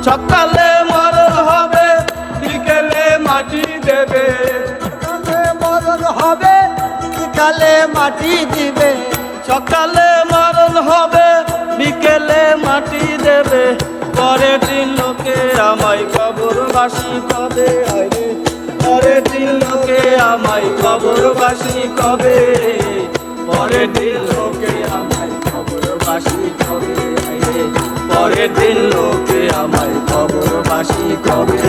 সকালে মরণ হবে বিকেলে মাটি দেবে, মরণ হবে বিকালে মাটি দিবে, সকালে মরণ হবে বিকেলে মাটি দেবে, পরের দিন লোকে আমায় কবরবাসী কবে, আরে পরের দিন লোকে আমায় কবরবাসী কবে, পরের দিন লোকে আমায় কবরবাসী কবে, আরে পরের দিন লোকে আমায় কবরবাসী কবে।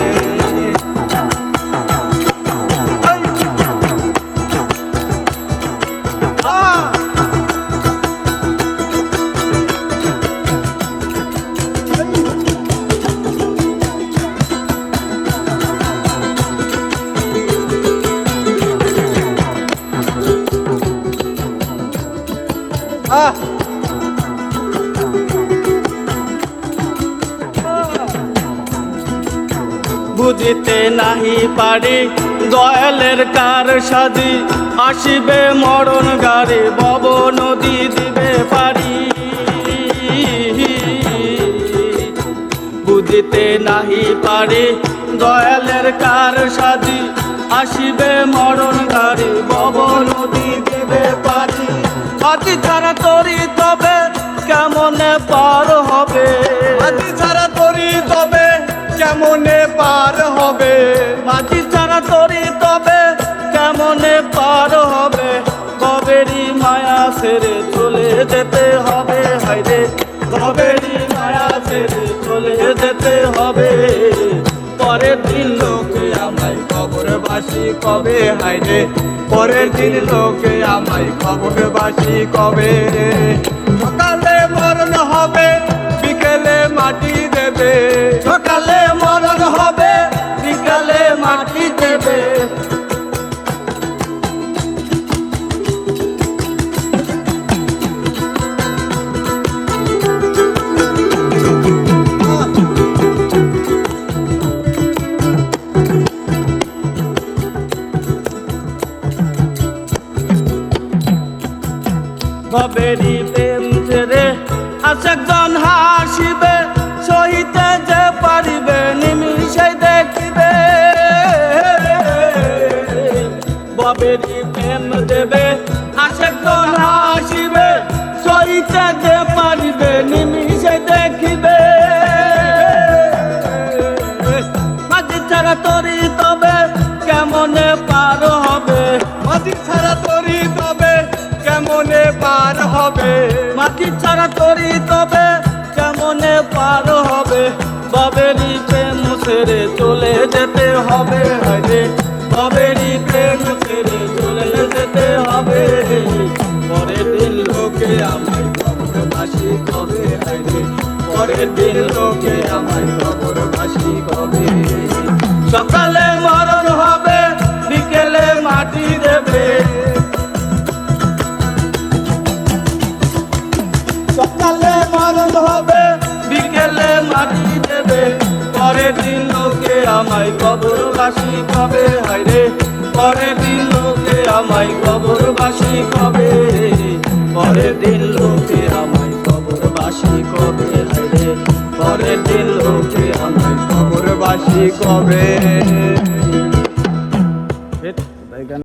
বুঝিতে নাহি পারি দয়ালের কার সাজি, আসিবে মরণ গাড়ি বব নদী দিবে পারি, বুঝিতে নাহি পারি দয়ালের কার সাজি, আসিবে মরণ গাড়ি বব নদী দিবে পারি, মাটি ছাড়া তরি তবে কেমনে পার হবে, মাটি ছাড়া তরি তবে কেমনে পার হবে, মাটি ছাড়া তরি তবে কেমনে পার হবে, কবেরই মায়া ছেড়ে চলে যেতে হবে, হায়রে কবেরই মায়া ছেড়ে চলে যেতে হবে, পরের দিন লোকে আমায় কবরবাসী কবে, হায়রে পরের দিন লোকে আমায় কবরবাসী কবে, সকালে মরণ হবে বিকেলে মাটি দেবে, সকালে মরণ হবে বিকালে মাটি দেবে, কবেরই প্রেম ছেড়ে আশেকজন হাসিবে, সহিতে যে পারিবে নিমিষে দেখিবে, ববেরই প্রেম দেবে আশেকজন হাসিবে, সহিতে যে পারিবে নিমিষে দেখিবে, মাটি ছাড়া তরি তবে কেমনে পার হবে, মাটি ছাড়া তরি তবে কেমনে পার হবে, মাটি ছাড়া তরি তবে কেমনে পার হবে, ববেরই প্রেম ছেড়ে চলে যেতে হবে, হায়রে ববেরই প্রেম ছেড়ে চলে যেতে হবে, পরের দিন লোকে আমায় কবরবাসী কবে, হায়রে পরের দিন লোকে আমায় কবরবাসী কবে, সকালে মরণ হবে বিকেলে মাটি দেবে, সকালে মরণ হবে বিকেলে মাটি দেবে, পরের দিন লোকে আমায় কবরবাসী কবে, হায়রে পরের দিন লোকে আমায় কবরবাসী কবে, পরের দিন লোকে আমায় কবরবাসী কবে, হায়রে পরের দিন লোকে আমায় কবরবাসী কবে।